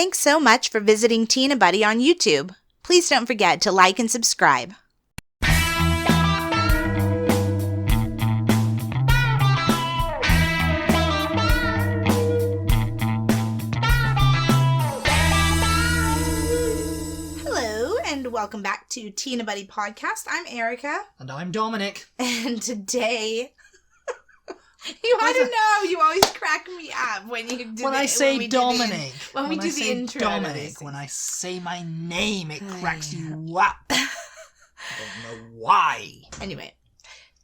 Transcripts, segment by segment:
Thanks so much for visiting Tina Butty on YouTube. Please don't forget to like and subscribe. Hello, and welcome back to Tina Butty Podcast. I'm Erica. And I'm Dominic. And today... I don't know. You always crack me up when you do when I say Dominic. When we do the intro. Dominic, when I say my name, it cracks you up. I don't know why. Anyway,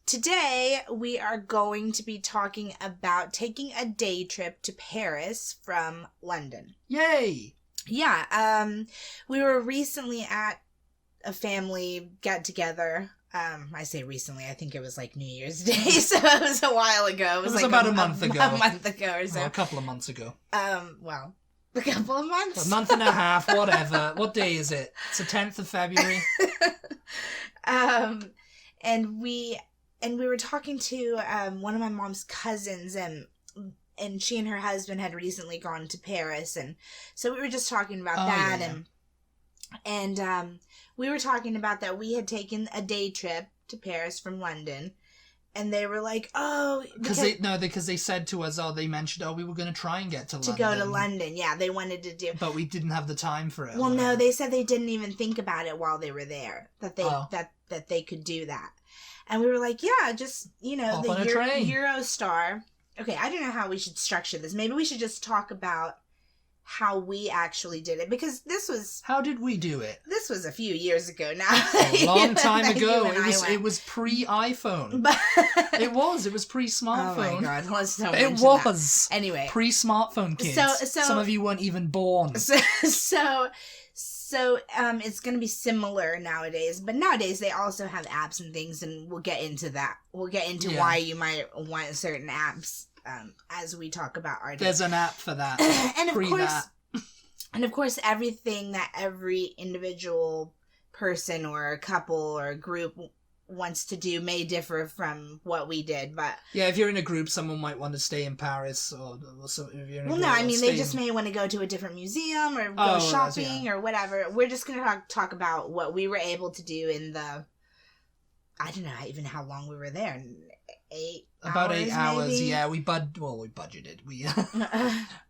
today we are going to be talking about taking a day trip to Paris from London. Yay! Yeah. We were recently at a family get-together. I say recently, I think it was like New Year's Day, so it was a while ago. It was like about a month ago. A month ago or so. Well, a couple of months ago. Well, a couple of months. A month and a half, whatever. What day is it? It's the 10th of February. And we were talking to one of my mom's cousins, and she and her husband had recently gone to Paris, and so we were just talking about that, yeah. and we were talking about that we had taken a day trip to Paris from London, and they were like, "Oh, because they said to us, they mentioned, we were going to try and get to London. To go to London, yeah, they wanted to do, but we didn't have the time for it. Well, no, they said they didn't even think about it while they were there, that they that they could do that, and we were like, yeah, just hop on a train. EuroStar. Okay, I don't know how we should structure this. Maybe we should just talk about how we actually did it, because this was... How did we do it? This was a few years ago now. A long time ago. It was pre-iPhone. It was pre-smartphone. Oh my god, let's don't It was. That. Anyway. Pre-smartphone kids. So some of you weren't even born. So it's going to be similar nowadays, but nowadays they also have apps and things, and we'll get into that. We'll get into why you might want certain apps as we talk about our day. There's an app for that. And of course, everything that every individual person or a couple or a group wants to do may differ from what we did, but yeah, if you're in a group, someone might want to stay in Paris, or so if you're in a group, they just may want to go to a different museum or go shopping or whatever. We're just going to talk about what we were able to do in the, I don't know even how long we were there. 8 about hours, 8 hours, maybe? Yeah. We budgeted.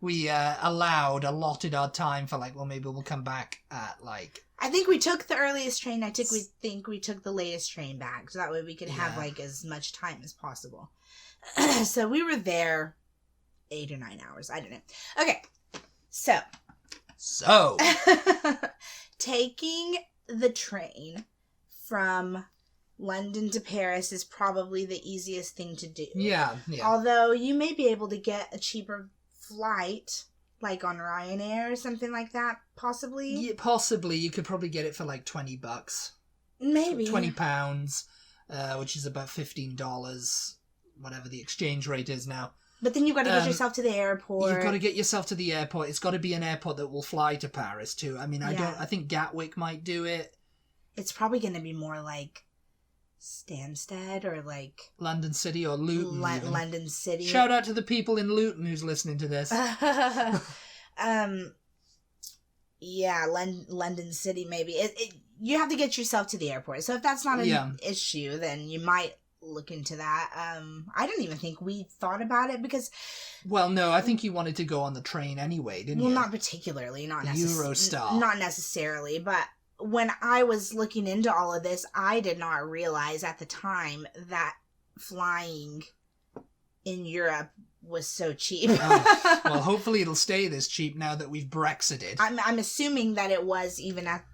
We allotted our time for maybe we'll come back at I think we took the earliest train. We think we took the latest train back, so that way we could have as much time as possible. So we were there 8 or 9 hours. I don't know. Okay, so taking the train from London to Paris is probably the easiest thing to do. Yeah. Although you may be able to get a cheaper flight, like on Ryanair or something like that, possibly. Yeah, possibly. You could probably get it for $20. Maybe. £20, which is about $15, whatever the exchange rate is now. But then you've got to get yourself to the airport. You've got to get yourself to the airport. It's got to be an airport that will fly to Paris too. I mean, I think Gatwick might do it. It's probably going to be more like Stansted or London City or Luton. London City. Shout out to the people in Luton who's listening to this. London City maybe. You have to get yourself to the airport. So if that's not an issue, then you might look into that. I don't even think we thought about it because... Well, no, I think you wanted to go on the train anyway, didn't you? Well, not particularly. EuroStar. Not necessarily, but... When I was looking into all of this, I did not realize at the time that flying in Europe was so cheap. Well, hopefully it'll stay this cheap now that we've Brexited. I'm assuming that it was even at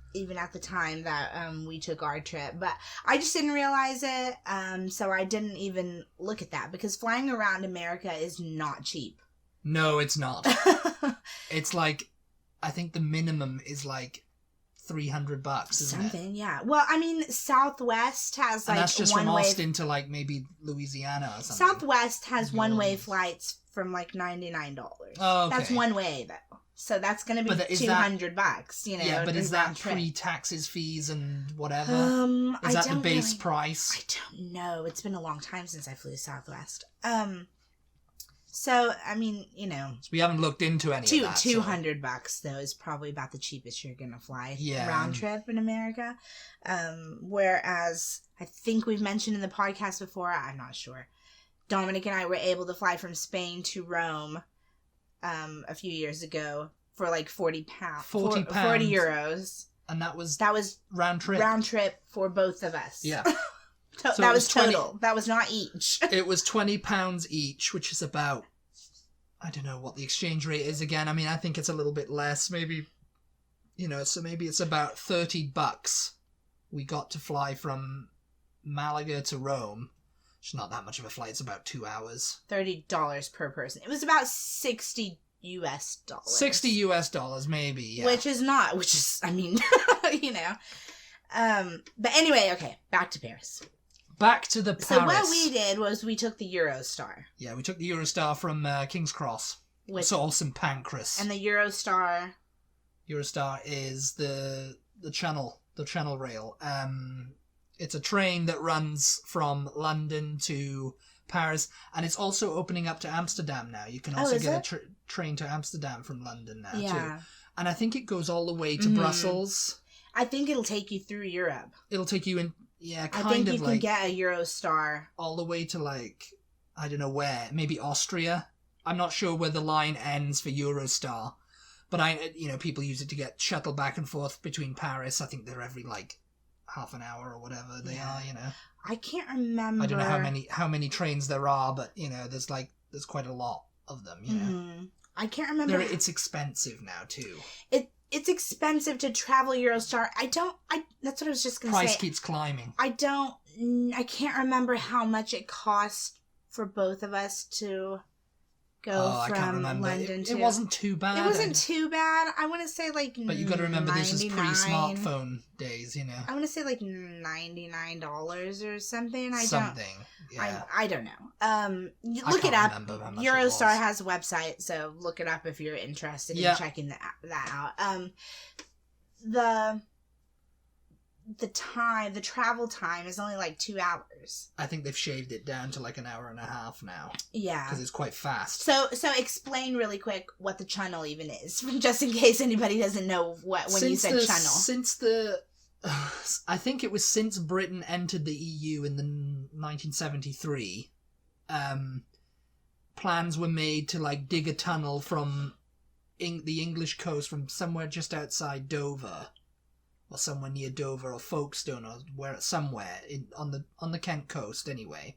the time that we took our trip, but I just didn't realize it. So I didn't even look at that because flying around America is not cheap. No, it's not. It's I think the minimum is $300, isn't something, yeah. Well, I mean, Southwest has and that's just from Austin to maybe Louisiana or something. Southwest has one-way flights from $99. Oh, okay. That's one way though, so that's going to be $200. Yeah, but is that pre-taxes, fees, and whatever? Is that the base price? I don't know. It's been a long time since I flew Southwest. So, I mean, So we haven't looked into any of that. $200 though is probably about the cheapest you're gonna fly round trip in America. Whereas I think we've mentioned in the podcast before, I'm not sure, Dominic and I were able to fly from Spain to Rome a few years ago for like £40. 40 euros. And that was round trip for both of us. Yeah. So that was total. That was not each. It was £20 each, which is about, I don't know what the exchange rate is again. I mean, I think it's a little bit less. Maybe, so maybe it's about $30. We got to fly from Malaga to Rome. It's not that much of a flight. It's about 2 hours. $30 per person. It was about $60 $60 maybe, yeah. Which is, I mean, But anyway, okay, back to Paris. Back to the Paris. So what we did was we took the EuroStar. Yeah, we took the EuroStar from King's Cross. So St Pancras. And the EuroStar is the channel rail. It's a train that runs from London to Paris, and it's also opening up to Amsterdam now. You can also get a train to Amsterdam from London now too. And I think it goes all the way to Brussels. I think it'll take you through Europe. It'll take you in, yeah, kind of I think you can get a EuroStar all the way to I don't know where, maybe Austria. I'm not sure where the line ends for EuroStar, but people use it to get shuttle back and forth between Paris. I think they're every half an hour or whatever they are. I can't remember. I don't know how many trains there are, but there's quite a lot of them. Mm-hmm. I can't remember. It's expensive now too. It's expensive to travel EuroStar. That's what I was just going to say. Price keeps climbing. I can't remember how much it cost for both of us to go from London to... It wasn't too bad. It wasn't too bad. I want to say But you got to remember this is pre-smartphone days, I want to say $99 or something. I don't know. Look it up. EuroStar has a website, so look it up if you're interested in checking that out. The travel time is only 2 hours. I think they've shaved it down to an hour and a half now. Yeah. Because it's quite fast. So explain really quick what the channel even is, just in case anybody doesn't know when you said channel. I think it was since Britain entered the EU in 1973, plans were made to dig a tunnel from the English coast from somewhere just outside Dover. Or somewhere near Dover or Folkestone or somewhere on the Kent coast anyway,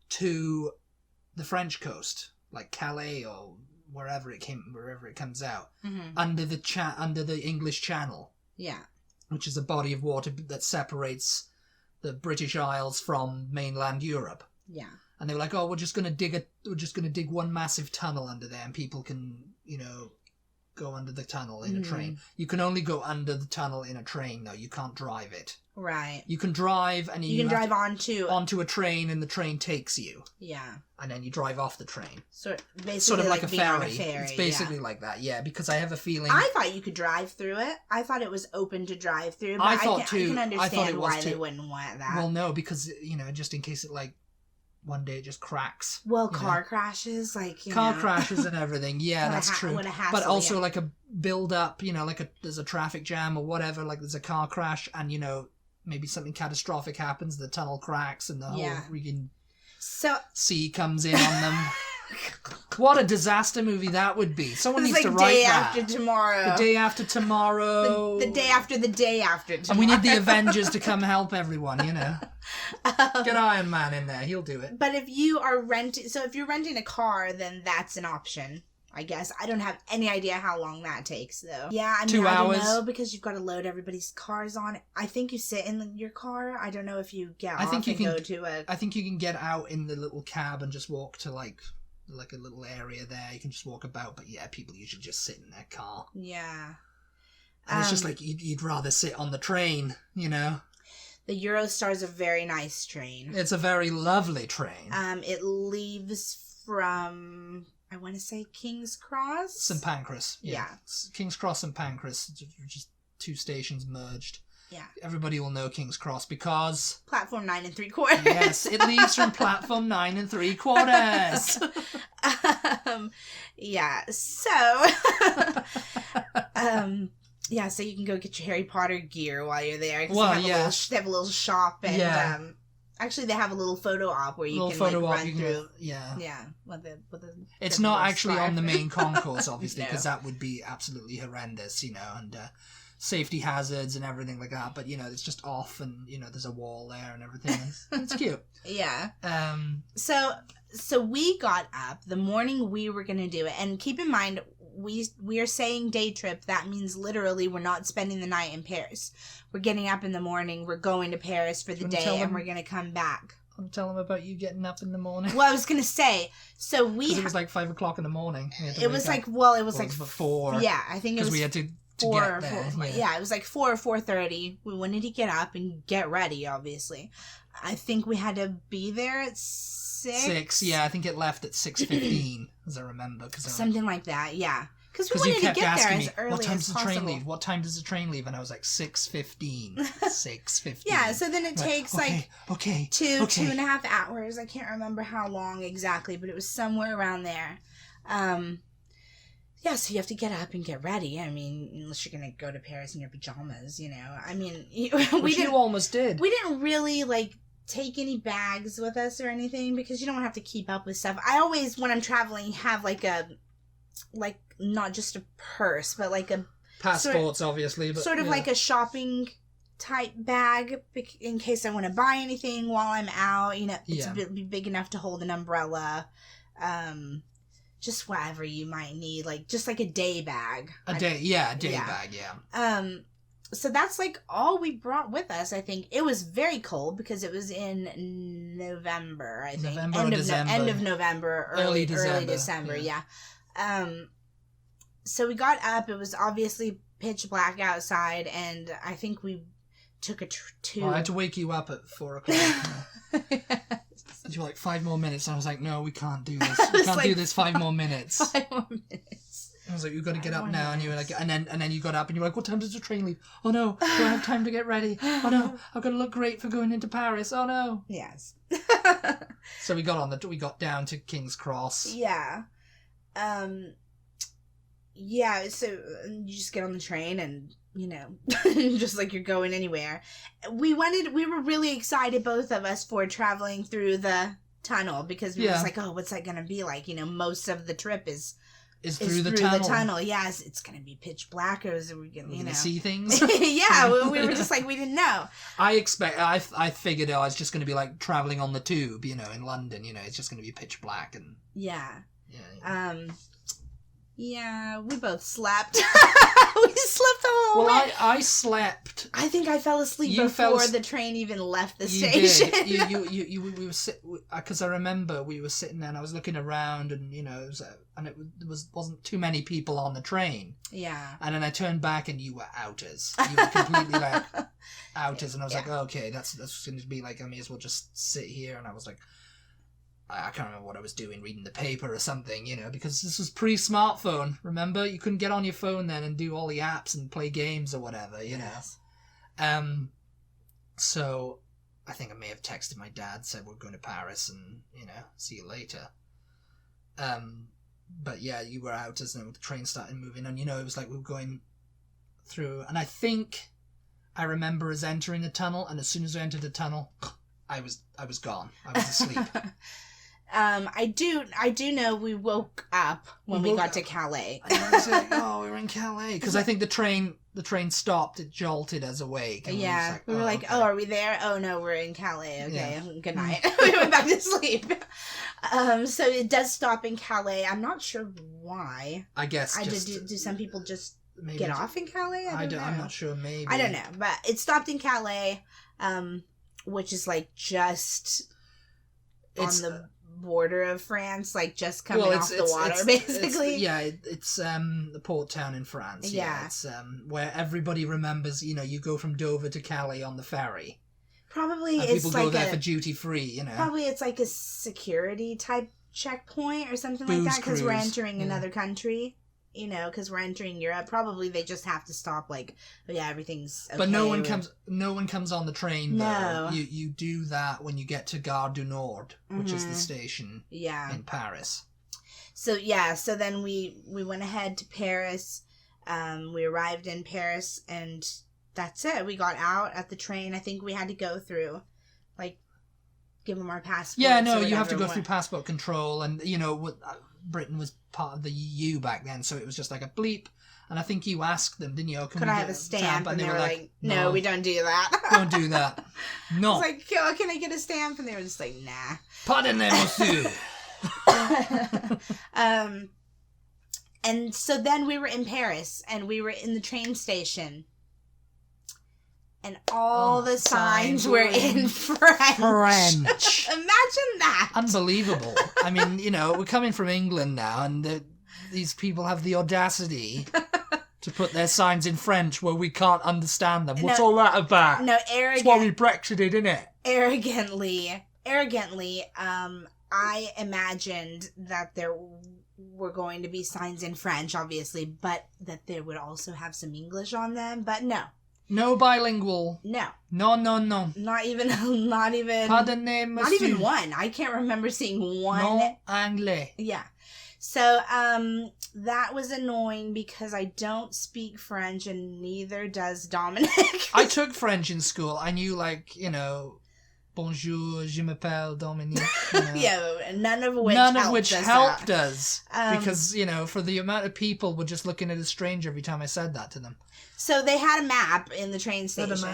to the French coast, like Calais or wherever it comes out, under the English Channel, which is a body of water that separates the British Isles from mainland Europe. And they were like, oh, we're just gonna dig one massive tunnel under there, and people can go under the tunnel in a train. You can only go under the tunnel in a train, though. You can't drive it. Right. You can drive, and you can drive onto a train, and the train takes you. Yeah. And then you drive off the train. Basically sort of like a ferry. It's basically like that, yeah. Because I have a feeling. I thought you could drive through it. I thought it was open to drive through. But I can understand why they wouldn't want that. Well, no, because just in case it one day it just cracks. Well, car crashes, car crashes and everything. Yeah, that's true. But also a build up, there's a traffic jam or whatever, there's a car crash and maybe something catastrophic happens, the tunnel cracks and the whole freaking sea comes in on them. What a disaster movie that would be. Someone needs to write that. The day after tomorrow. The day after tomorrow. The day after the day after tomorrow. And we need the Avengers to come help everyone, Get Iron Man in there. He'll do it. But if you're renting a car, then that's an option, I guess. I don't have any idea how long that takes, though. Yeah, 2 hours. I don't know, because you've got to load everybody's cars on it. I think you sit in your car. I don't know if you get off and go to a... I think you can get out in the little cab and just walk to, a little area there. You can just walk about, but yeah, people usually just sit in their car. Yeah. And it's just you'd rather sit on the train, The EuroStar's a very nice train. It's a very lovely train. It leaves from, I want to say, King's Cross? St Pancras. Yeah. King's Cross and Pancras, just 2 stations merged. Yeah. Everybody will know King's Cross because... Platform 9 3/4. Yes, it leaves from platform 9 3/4. Yeah, so... yeah, so you can go get your Harry Potter gear while you're there. Well, they have a little shop, and actually they have a little photo op where you can run through. Yeah. With the it's not actually on the main concourse, obviously, because that would be absolutely horrendous, and safety hazards and everything like that. But it's just off, and there's a wall there and everything. It's cute. Yeah. So we got up the morning we were gonna do it, and keep in mind, we are saying day trip. That means literally we're not spending the night in Paris. We're getting up in the morning. We're going to Paris for the day, and we're gonna come back. I'll tell them about you getting up in the morning. Well, I was gonna say, so it was like 5 o'clock in the morning. It was like 4. Yeah, I think it was. Because we had to 4, get there. 4 yeah, it was like 4 or 4:30. We wanted to get up and get ready. Obviously, I think we had to be there at 6. Yeah, I think it left at 6:15, as I remember. Something like that. Yeah. Because we wanted to get there as early as possible. What time does the train leave? And I was like, 6:15. 6:15. Yeah, so then it takes okay, 2.5 hours. I can't remember how long exactly, but it was somewhere around there. Yeah, so you have to get up and get ready. I mean, unless you're going to go to Paris in your pajamas, I mean, you almost did. We didn't really, take any bags with us or anything because you don't have to keep up with stuff. I always, when I'm traveling, have, not just a purse, but a... Passports, obviously. But, like a shopping type bag in case I want to buy anything while I'm out. It's be big enough to hold an umbrella. Just whatever you might need. Just a day bag. A day bag, yeah. So that's all we brought with us, I think. It was very cold because it was in November, I think. End of November, early December, yeah. So we got up. It was obviously pitch black outside, and I think we took a tube. I had to wake you up at 4 o'clock. You were like, 5 more minutes. And I was like, no, we can't do this. We can't do this 5 more minutes. 5 more minutes. I was like, you've got to get up now. And you were like, and then you got up and you were like, what time does the train leave? Oh no, do I have time to get ready? Oh no, I've got to look great for going into Paris. Oh no. Yes. So we got down to King's Cross. Yeah. Yeah, so you just get on the train and, just like you're going anywhere. We were really excited, both of us, for traveling through the tunnel because we were just like, oh, what's that going to be like? Most of the trip is through the tunnel. Yes, it's going to be pitch black, or is it, we're going to see things? Yeah, we were just like, we didn't know. I figured I was just going to be like traveling on the tube, in London, it's just going to be pitch black and... Yeah. Yeah. Yeah, we both slept. We slept the whole way. Well, I slept. I think I fell asleep before the train even left the station. We were because I remember we were sitting there and I was looking around and it wasn't too many people on the train. Yeah. And then I turned back and you were outers. You were completely outers, and I was like, oh, okay, that's going to be I may as well just sit here. And I was like, I can't remember what I was doing, reading the paper or something, because this was pre-smartphone. Remember, you couldn't get on your phone then and do all the apps and play games or whatever, Yes. So I think I may have texted my dad, said we're going to Paris and see you later. But yeah, you were out as the train started moving, and it was like we were going through, and I think I remember us entering the tunnel, and as soon as we entered the tunnel, I was gone. I was asleep. I do know we woke up when we got to Calais. I was like, we were in Calais. Because I think the train stopped, it jolted us awake. And yeah, we were like, okay. are we there? Oh no, we're in Calais. Okay, good night. We went back to sleep. So it does stop in Calais. I'm not sure why. I guess do some people just get off in Calais? I don't know. I'm not sure, maybe. I don't know, but it stopped in Calais, which is just on the border of France, just coming off the water, basically. It's the port town in France. Yeah, it's where everybody remembers. You go from Dover to Calais on the ferry. Probably and it's people go there for duty free. Probably it's like a security type checkpoint or something like that because we're entering another country. you know, because we're entering Europe. Probably they just have to stop, like, oh yeah, everything's okay. But no one comes on the train, No. though. You do that when you get to Gare du Nord, which is the station in Paris. So, yeah, so then we went ahead to Paris. We arrived in Paris, and that's it. We got out at the train. I think we had to go through, like, give them our passports. Yeah, no, you have to go through passport control, and, you know, Britain was part of the EU back then, so it was just like a bleep. And I think you asked them, didn't you? Could I have a stamp? And they were like, no, we don't do that. Don't do that. No. I was like, oh, can I get a stamp? And they were just like, nah. Pardonnez, monsieur. And so then we were in Paris, and we were in the train station, and all the signs were in French. Imagine that. Unbelievable. I mean, you know, we're coming from England now, and these people have the audacity to put their signs in French where we can't understand them. What's all that about? No, That's why we Brexited, innit? Arrogantly, I imagined that there were going to be signs in French, obviously, but that they would also have some English on them. But no. No bilingual. No. No. Not even. Pardonnez, monsieur. Not even one. I can't remember seeing one. No anglais. Yeah. So, that was annoying because I don't speak French and neither does Dominic. I took French in school. I knew, like, you know, bonjour, je m'appelle Dominique. You know. Yeah, none of which helped us. Because, you know, for the amount of people were just looking at a stranger every time I said that to them. So they had a map in the train station.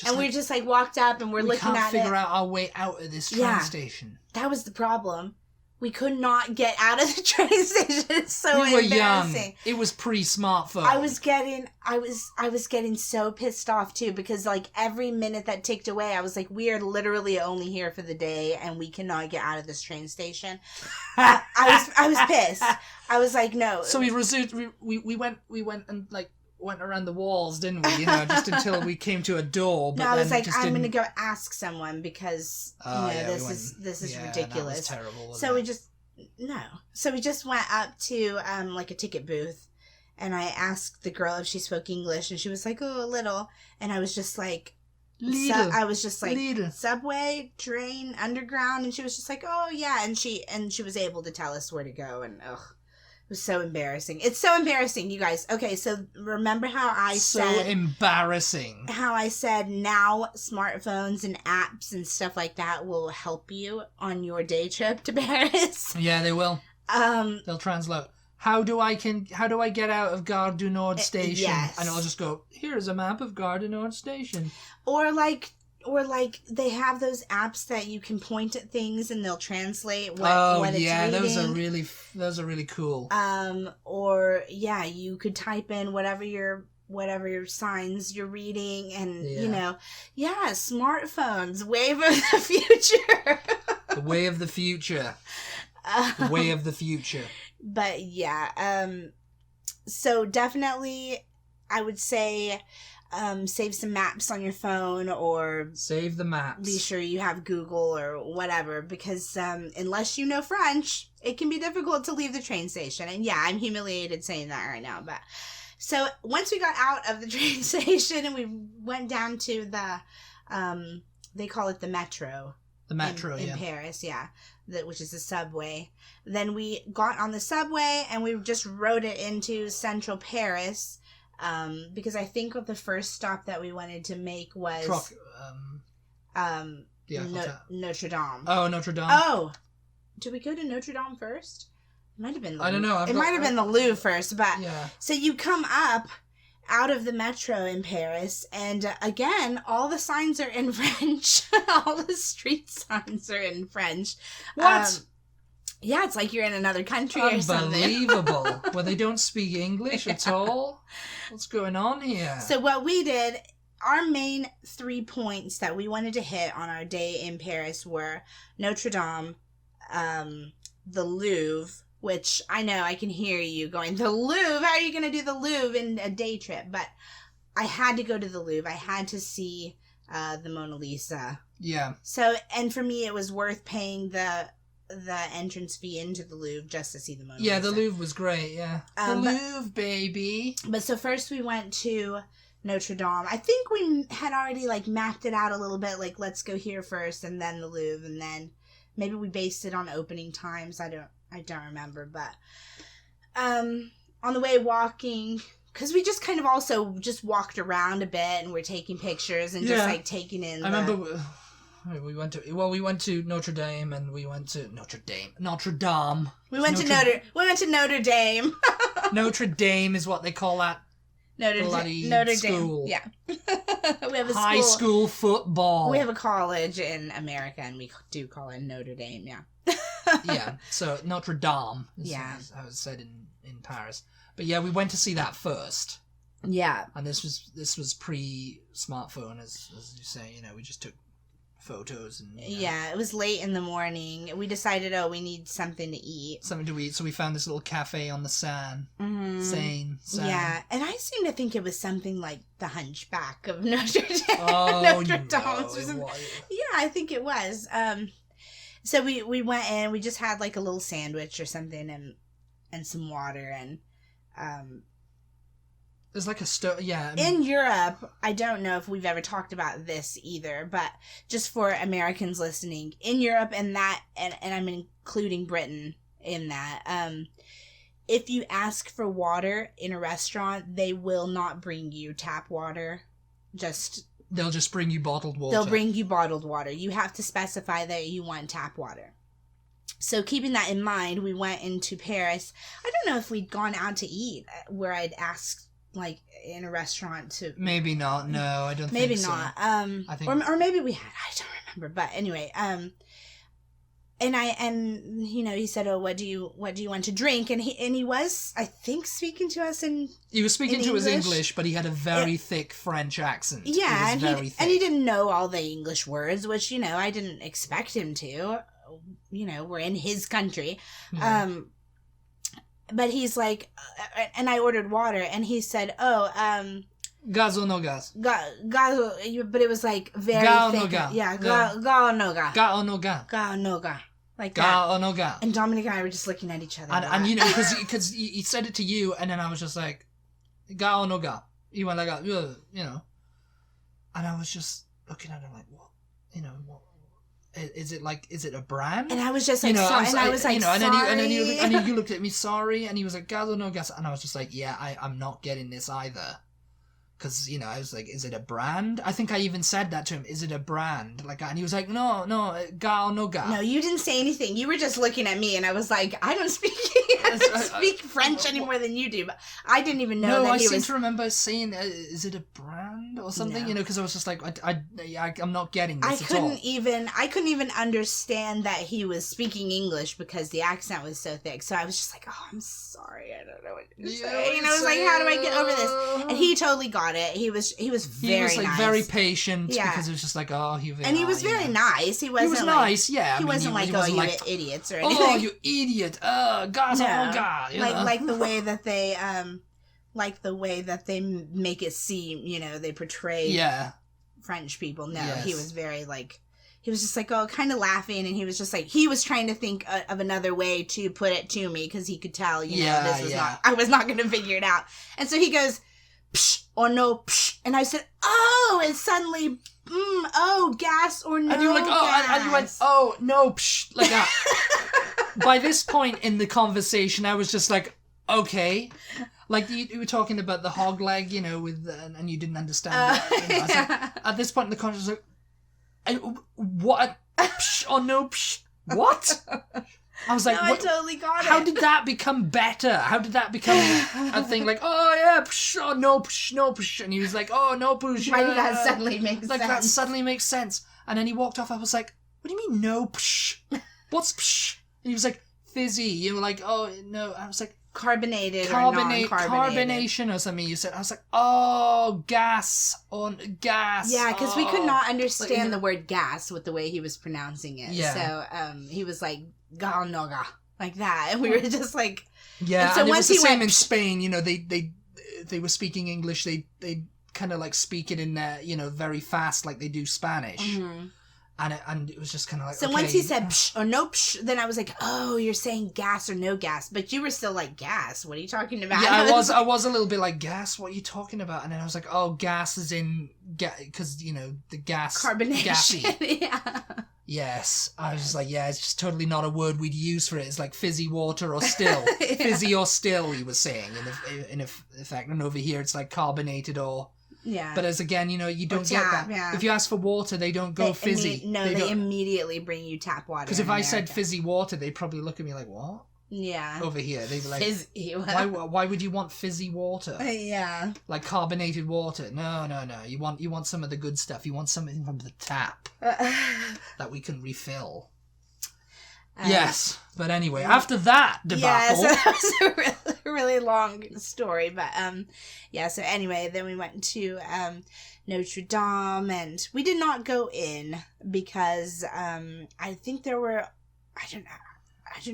And we just like walked up and we're looking at it. We can't figure out our way out of this train station. That was the problem. We could not get out of the train station. It's so embarrassing. We were young. It was pre-smartphone. I was getting so pissed off too, because like every minute that ticked away, I was like, we are literally only here for the day and we cannot get out of this train station. I was pissed. I was like, no. So we resumed. We went and like went around the walls, didn't we? You know, just until we came to a door. But no, I was then like, I'm going to go ask someone because this is ridiculous. That was terrible. So we just went up to like a ticket booth, and I asked the girl if she spoke English, and she was like, oh, a little, and I was just like, subway, train, underground, and she was just like, oh yeah, and she was able to tell us where to go, and it was so embarrassing. It's so embarrassing, you guys. Okay, so remember how I said... So embarrassing. How I said now smartphones and apps and stuff like that will help you on your day trip to Paris? Yeah, they will. They'll translate. How do I get out of Gare du Nord station? Yes. And I'll just go, here's a map of Gare du Nord station. Or like they have those apps that you can point at things and they'll translate what it's reading. Those are really cool. Or yeah, you could type in whatever your signs you're reading, and you know, smartphones, wave of the future. The way of the future. The way of the future. But yeah, so definitely I would say save some maps on your phone, or save the maps. Be sure you have Google or whatever, because unless you know French, it can be difficult to leave the train station. And yeah, I'm humiliated saying that right now. But so once we got out of the train station and we went down to the they call it the metro. The metro, in Paris, yeah, which is the subway. Then we got on the subway and we just rode it into central Paris. Because I think the first stop that we wanted to make was Notre Dame. Oh, Notre Dame. Oh, did we go to Notre Dame first? It might have been. I don't know. It might have been the Louvre first, but yeah. So you come up out of the metro in Paris, and again, all the signs are in French. All the street signs are in French. What? Yeah, it's like you're in another country or something. Unbelievable. Well, they don't speak English at all? What's going on here? So what we did, our main 3 points that we wanted to hit on our day in Paris were Notre Dame, the Louvre, which I know I can hear you going, the Louvre? How are you going to do the Louvre in a day trip? But I had to go to the Louvre. I had to see the Mona Lisa. Yeah. So, and for me, it was worth paying the entrance fee into the Louvre just to see the Mona Lisa. Yeah, the Louvre was great, yeah. The Louvre, baby. But so first we went to Notre Dame. I think we had already, like, mapped it out a little bit, like, let's go here first and then the Louvre, and then maybe we based it on opening times. I don't remember, but on the way walking, because we just kind of also just walked around a bit and we're taking pictures and just, like, taking in I remember we went to Notre Dame and we went to Notre Dame. We went to Notre Dame. Notre Dame is what they call that. Notre school. Dame. Yeah. We have a high school football. We have a college in America and we do call it Notre Dame, yeah. Yeah, so Notre Dame is how it's said in Paris. But yeah, we went to see that first. Yeah. And this was pre-smartphone, as you say, you know, we just took photos and yeah, it was late in the morning. We decided, we need something to eat. So we found this little cafe on the Seine. Mm-hmm. Seine. Yeah, and I seem to think it was something like the Hunchback of Notre Dame. Oh, Notre Dame. Yeah, I think it was. So we went in, we just had like a little sandwich or something and some water and there's like a in Europe, I don't know if we've ever talked about this either, but just for Americans listening, in Europe and I'm including Britain in that, if you ask for water in a restaurant, they will not bring you tap water. They'll just bring you bottled water. They'll bring you bottled water. You have to specify that you want tap water. So keeping that in mind, we went into Paris. I don't know if we'd gone out to eat where I'd asked, like, in a restaurant to... Maybe not. No, I don't think so. Maybe not. I think... Or maybe we had. I don't remember. But anyway, and you know, he said, what do you want to drink? And he was, I think, speaking to us in He was speaking to us English, but he had a very thick French accent. Yeah, and he didn't know all the English words, which, you know, I didn't expect him to. You know, we're in his country. Yeah. But he's like, and I ordered water, and he said, gas or no gas? Gas, but it was like very thick. No yeah, ga or no ga. Ga or no ga. Ga or no ga. Like ga that. or no ga. And Dominic and I were just looking at each other. And you know, because he said it to you, and then I was just like, ga or no ga. He went like, you know. And I was just looking at him like, what? You know, what? Is it a brand? And I was just like, you know, sorry. And I was like, you know, sorry. And then you looked at me, sorry. And he was like, gas or no gas? And I was just like, yeah, I'm not getting this either. Because, you know, I was like, is it a brand? I think I even said that to him. Is it a brand? Like, and he was like, no, ga or no ga. No, you didn't say anything. You were just looking at me, and I was like, I don't speak French any more than you do. But I didn't even know that he was... No, I seem to remember saying, is it a brand or something? No. You know, because I was just like, I'm not getting this at all. I couldn't even understand that he was speaking English because the accent was so thick. So I was just like, oh, I'm sorry. I don't know what to say. And I was like, how do I get over this? And he totally got it. He was very nice. Very patient because it was just like, he was very nice. He was nice, yeah. He wasn't like, oh, you idiots or anything. Oh, you idiot! God, like the way that they make it seem. You know, they portray French people. No, he was very like. He was just like, kind of laughing, and he was just like, he was trying to think of another way to put it to me because he could tell, you know, this was not. I was not going to figure it out, and so he goes. Psh, or no, psh. And I said, and suddenly, gas or no. And you were like, gas. And you went, no, psh, like that. By this point in the conversation, I was just like, okay. Like, you were talking about the hog leg, you know, and you didn't understand that. You know, like, at this point in the conversation, I was like, what? Psh, or no, psh. What? I was like, no, I totally got it. How did that become better? How did that become a thing like, psh, oh, no, psh, no, psh. And he was like, no, psh. Why did that suddenly make sense? Like, that suddenly makes sense. And then he walked off. I was like, what do you mean, no, psh? What's psh? And he was like, fizzy. You were like, no. I was like, carbonated or non-carbonated. Carbonation or something you said. I was like, gas on gas. Yeah, because we could not understand the word gas with the way he was pronouncing it. Yeah. So he was like, ga noga, like that. And we were just like... Yeah, and so once it was the same in Spain. You know, they were speaking English. They kind of like speak it in, you know, very fast like they do Spanish. Mm-hmm. And it was just kind of like, so okay, once he said psh or no psh, then I was like, oh, you're saying gas or no gas. But you were still like, gas? What are you talking about? Yeah, I was a little bit like, gas? What are you talking about? And then I was like, oh, gas is in... Because, the gas... Carbonation. Gassy. Yeah. Yes. I was just like, yeah, it's just totally not a word we'd use for it. It's like fizzy water or still. Yeah. Fizzy or still, he was saying. In effect, and over here it's like carbonated or... Yeah. But as again, you don't get that. Yeah. If you ask for water, they don't go fizzy. They immediately bring you tap water. Because if I said fizzy water, they'd probably look at me like, what? Yeah. Over here, they'd be like, fizzy. why would you want fizzy water? Yeah. Like carbonated water? No. You want some of the good stuff. You want something from the tap that we can refill. Yes, but anyway, after that debacle... Yeah, so that was a really long story, but so anyway, then we went to Notre Dame, and we did not go in because I think there were, I don't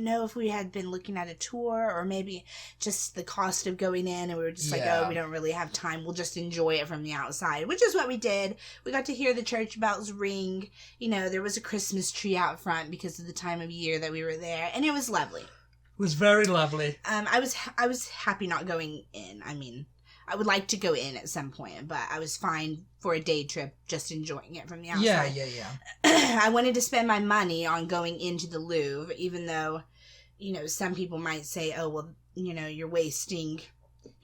know if we had been looking at a tour or maybe just the cost of going in and we were just like, oh, we don't really have time. We'll just enjoy it from the outside, which is what we did. We got to hear the church bells ring. There was a Christmas tree out front because of the time of year that we were there, and it was lovely. It was very lovely. I was happy not going in. I mean, I would like to go in at some point, but I was fine for a day trip just enjoying it from the outside. Yeah. I wanted to spend my money on going into the Louvre, even though, some people might say, oh, well, you're wasting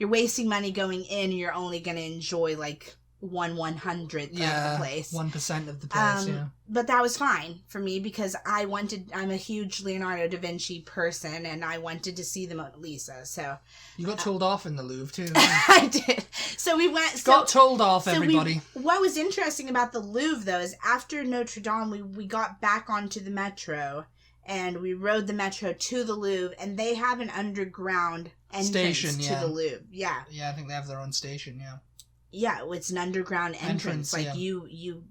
money going in, and you're only going to enjoy like 1/100th of the place. 1% of the place, But that was fine for me because I'm a huge Leonardo da Vinci person, and I wanted to see the Mona Lisa, so... You got told off in the Louvre, too. I did. So we went... Got told off, everybody. What was interesting about the Louvre, though, is after Notre Dame, we got back onto the metro, and we rode the metro to the Louvre, and they have an underground entrance to the Louvre. Yeah. Yeah, I think they have their own station, yeah. Yeah, it's an underground entrance. Like you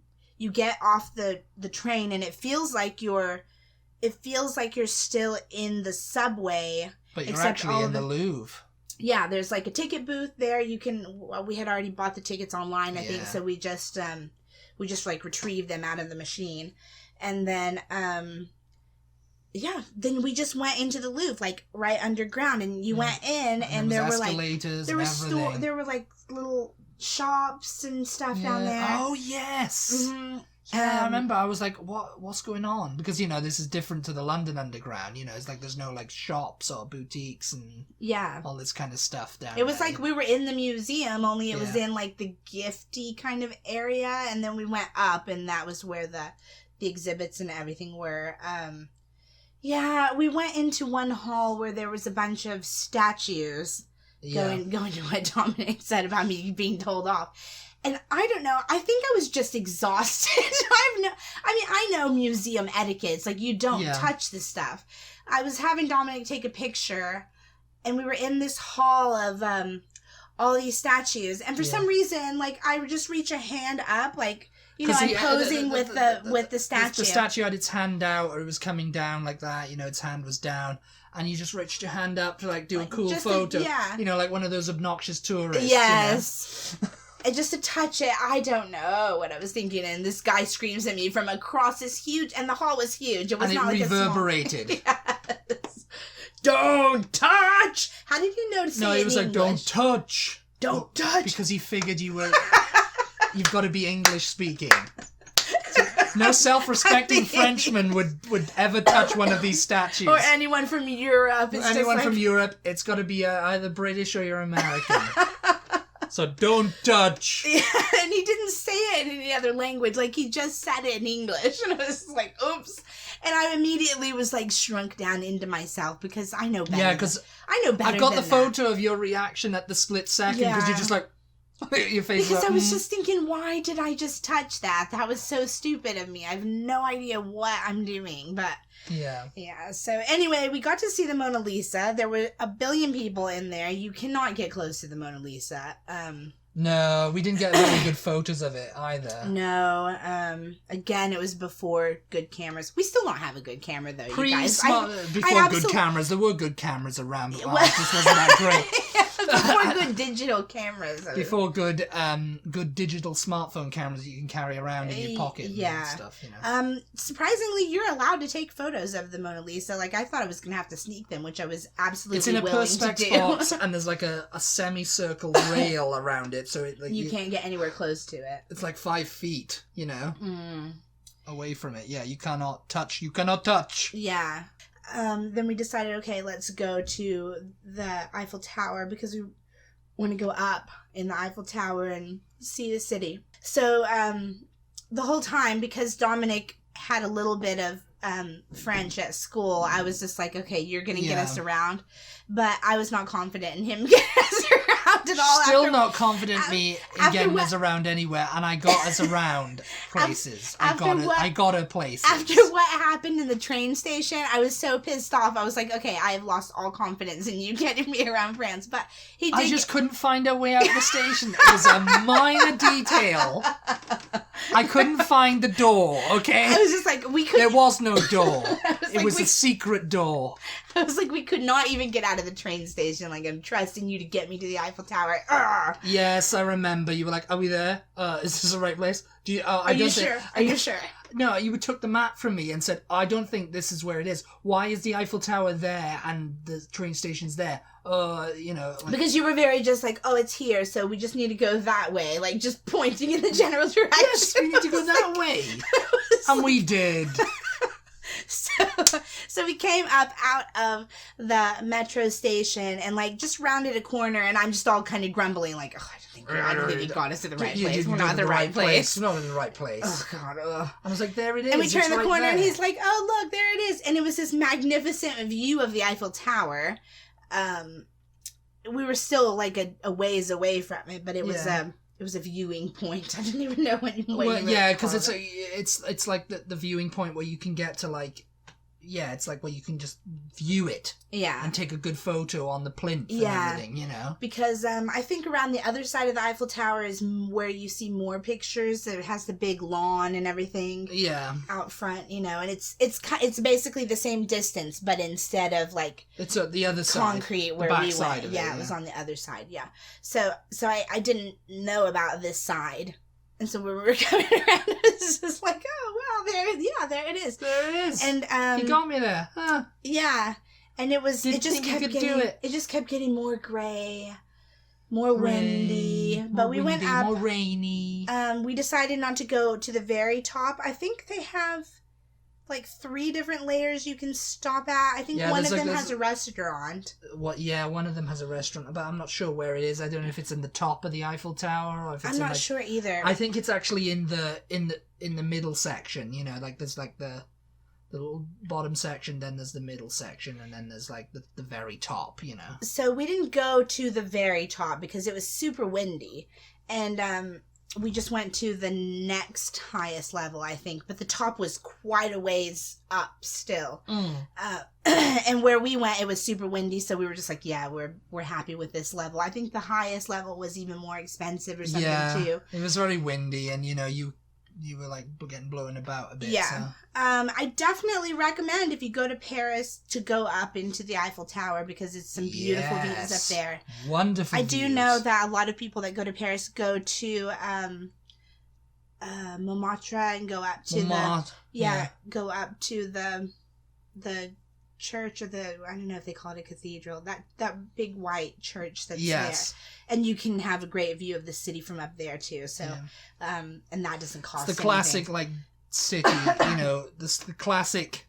get off the train and it feels like you're still in the subway. But you're actually in the Louvre. Yeah, there's like a ticket booth there. We had already bought the tickets online, I think, so we just like retrieved them out of the machine. And then then we just went into the Louvre, like right underground, and you went in and there were like there were like little shops and stuff down there. Oh yes. Mm-hmm. Yeah, I remember. I was like, what's going on? Because this is different to the London Underground. It's like there's no like shops or boutiques and all this kind of stuff down there. It was like we were in the museum, only it was in like the gifty kind of area, and then we went up, and that was where the exhibits and everything were. We went into one hall where there was a bunch of statues. Going to what Dominic said about me being told off. And I don't know, I think I was just exhausted. I know museum etiquette. It's like you don't touch this stuff. I was having Dominic take a picture, and we were in this hall of all these statues. And for some reason, like, I would just reach a hand up, like, I'm posing with the statue. The statue had its hand out, or it was coming down like that, its hand was down. And you just reached your hand up to, like, do a cool photo. Like one of those obnoxious tourists. Yes. And just to touch it, I don't know what I was thinking. And this guy screams at me from across this huge... And the hall was huge. It was and not like reverberated. A small... Yes. Don't touch! How did you know to say it in he was English? Like, don't touch. Don't touch. Because he figured you were... You've got to be English speaking. No self-respecting Frenchman would ever touch one of these statues. Or anyone from Europe. From Europe, it's got to be either British or you're American. So don't touch. Yeah, and he didn't say it in any other language. Like, he just said it in English. And I was like, oops. And I immediately was, like, shrunk down into myself because I know better. Yeah, because I got the photo of your reaction at the split second because you're just like... Your face because I was just thinking, why did I just touch that? That was so stupid of me. I have no idea what I'm doing, but yeah. So anyway, we got to see the Mona Lisa. There were a billion people in there. You cannot get close to the Mona Lisa. No, we didn't get very good photos of it either. No. Again, it was before good cameras. We still don't have a good camera though, you guys. Before good cameras, there were good cameras around, but it just wasn't that great. Before good digital cameras. Before good digital smartphone cameras that you can carry around in your pocket and stuff, you know. Surprisingly, you're allowed to take photos of the Mona Lisa. Like, I thought I was going to have to sneak them, which I was absolutely willing to do. It's in a Perspex box, and there's like a semicircle rail around it, so it, like, you can't get anywhere close to it. It's like 5 feet, you know, away from it. Yeah, you cannot touch. Yeah. Then we decided, okay, let's go to the Eiffel Tower because we want to go up in the Eiffel Tower and see the city. So the whole time, because Dominic had a little bit of French at school, I was just like, okay, you're going to get us around. But I was not confident in him getting us around at all. Still not confident in getting us around anywhere, and I got us around places. I got her places. After what happened in the train station, I was so pissed off. I was like, okay, I have lost all confidence in you getting me around France. But I just couldn't find a way out of the station. It was a minor detail. I couldn't find the door, okay? I was just like, There was no door. It was a secret door. I was like, we could not even get out of the train station. Like, I'm trusting you to get me to the Eiffel Tower. Urgh. Yes, I remember. You were like, are we there? Is this the right place? Are you sure? Are you sure? No, you took the map from me and said, I don't think this is where it is. Why is the Eiffel Tower there and the train station's there? You know. Like, because you were very just like, oh, it's here, so we just need to go that way. Like, just pointing in the general direction. Yes, we need to go that way. And we did. So we came up out of the metro station and like just rounded a corner, and I'm just all kind of grumbling like, oh, I don't think you got us to the right place. We're not in the right place. We're not in the right place. Oh God. I was like, there it is. And we turned the corner and he's like, oh look, there it is. And it was this magnificent view of the Eiffel Tower. We were still like a ways away from it, but it was it was a viewing point. I didn't even know what you were. Yeah, because it's like the viewing point where you can get to like. Yeah, it's like where you can just view it. Yeah. And take a good photo on the plinth and everything, you know? Because I think around the other side of the Eiffel Tower is where you see more pictures. It has the big lawn and everything. Yeah. Out front, you know, and it's basically the same distance, but instead of like... It's at the other side. Concrete where we went. Yeah, it was on the other side, yeah. So I didn't know about this side. And so when we were coming around, it was just like, oh, wow, there it is. There it is. And you got me there. Huh. Yeah. And it just kept getting more gray, more windy. But we went up. More rainy. We decided not to go to the very top. I think they have like 3 different layers you can stop at. I think one of them has a restaurant. One of them has a restaurant, but I'm not sure where it is. I don't know if it's in the top of the Eiffel Tower or if it's I'm not sure either. I think it's actually in the middle section, you know, like there's like the little bottom section, then there's the middle section, and then there's like the very top, you know. So we didn't go to the very top because it was super windy, and we just went to the next highest level, I think. But the top was quite a ways up still. And where we went, it was super windy. So we were just like, yeah, we're happy with this level. I think the highest level was even more expensive or something too. It was very windy, and you know, you were like getting blown about a bit. Yeah. So. I definitely recommend if you go to Paris to go up into the Eiffel Tower because it's some beautiful views up there. Wonderful I do know that a lot of people that go to Paris go to Montmartre and go up to go up to the church or I don't know if they call it a cathedral, that big white church that's there, and you can have a great view of the city from up there too, so and that doesn't cost it's the classic anything. Like city, you know, the classic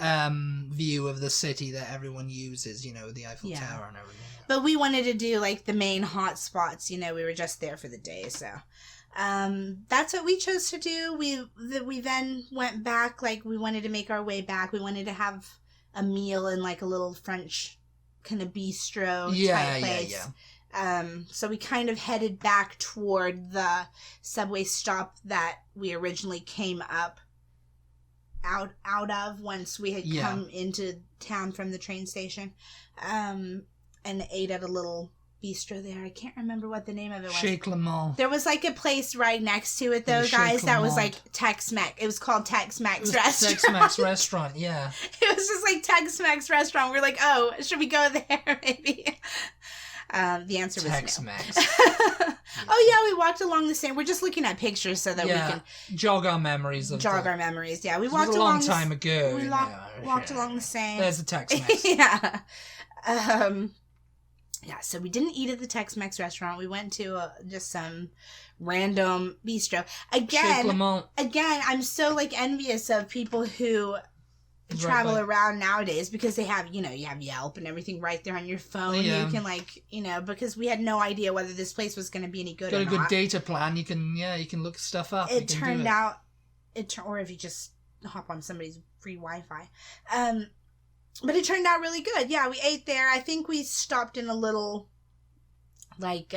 view of the city that everyone uses, you know, the Eiffel Tower and everything. But we wanted to do like the main hot spots, you know, we were just there for the day, so that's what we chose to do. We then went back, like we wanted to make our way back. We wanted to have a meal in like a little French kind of bistro type place. So we kind of headed back toward the subway stop that we originally came up out of once we had come into town from the train station, and ate at a little bistro there. I can't remember what the name of it was. Chez Clement. There was like a place right next to it though, guys, that was like Tex-Mex. It was called Tex-Mex Restaurant. Tex-Mex Restaurant, yeah. It was just like Tex-Mex Restaurant. We're like, oh, should we go there maybe? The answer was Tex-Mex. no. Oh, yeah, we walked along the same... We're just looking at pictures so that we can... Jog our memories. Our memories, yeah. We walked along... along... a long time ago. We walked along the same... There's the Tex-Mex. Yeah. Yeah, so we didn't eat at the Tex-Mex restaurant. We went to just some random bistro. Again, I'm so, like, envious of people who... travel around nowadays because they have, you have Yelp and everything right there on your phone. Yeah. You can, like, because we had no idea whether this place was going to be any good or not. Got a good data plan. You can look stuff up. It turned out, or if you just hop on somebody's free Wi-Fi. But it turned out really good. Yeah, we ate there. I think we stopped in a little, like,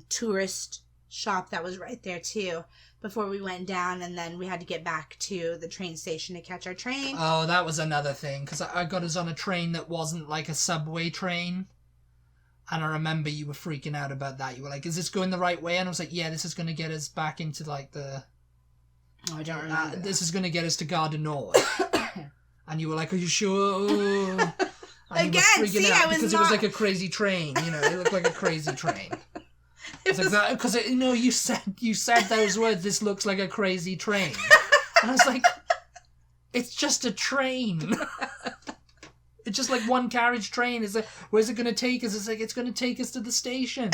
tourist shop that was right there, too, before we went down, and then we had to get back to the train station to catch our train. Oh, that was another thing, because I got us on a train that wasn't like a subway train, and I remember you were freaking out about that. You were like, is this going the right way? And I was like, yeah, this is going to get us back into, like, the... Oh, I don't remember. This is going to get us to Gare du Nord. And you were like, are you sure? Again, see, I was because it was like a crazy train, it looked like a crazy train. It's like that because you said those words. This looks like a crazy train, and I was like, it's just a train. It's just like one carriage train. Is like, where's it going to take us? It's like it's going to take us to the station.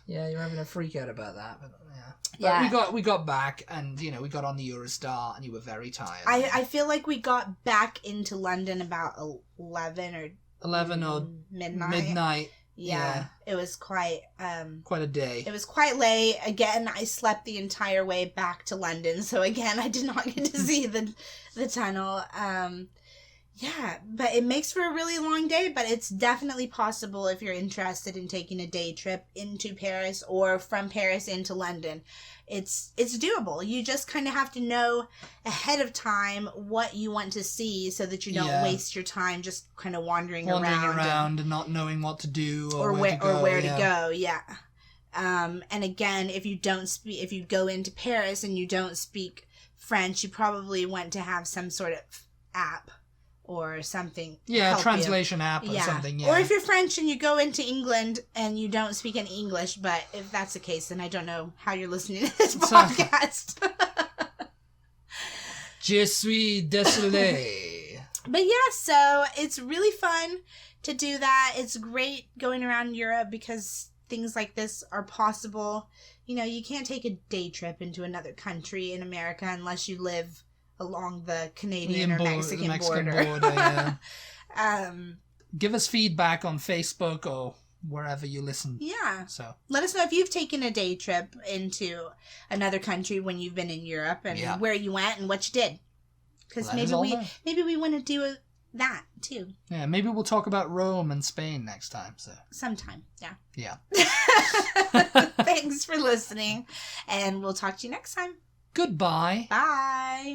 Yeah, you're having a freak out about that, but yeah. But we got back, and we got on the EuroStar, and you were very tired. I feel like we got back into London about 11 or midnight. Yeah, it was quite a day. It was quite late. Again, I slept the entire way back to London, so again, I did not get to see the tunnel. Yeah, but it makes for a really long day, but it's definitely possible if you're interested in taking a day trip into Paris or from Paris into London. It's doable. You just kind of have to know ahead of time what you want to see so that you don't waste your time just kind of wandering around and not knowing what to do or where to go. Yeah. And again, if you go into Paris and you don't speak French, you probably want to have some sort of app or something. Yeah, translation app or something. Yeah. Or if you're French and you go into England and you don't speak any English, but if that's the case, then I don't know how you're listening to this podcast. Je suis désolé. But yeah, so it's really fun to do that. It's great going around Europe because things like this are possible. You can't take a day trip into another country in America unless you live along the Canadian or Mexican border. Yeah. Give us feedback on Facebook or wherever you listen. Yeah. So let us know if you've taken a day trip into another country when you've been in Europe and where you went and what you did. Because maybe we want to do that too. Yeah, maybe we'll talk about Rome and Spain next time. So sometime. Yeah. Yeah. Thanks for listening, and we'll talk to you next time. Goodbye. Bye.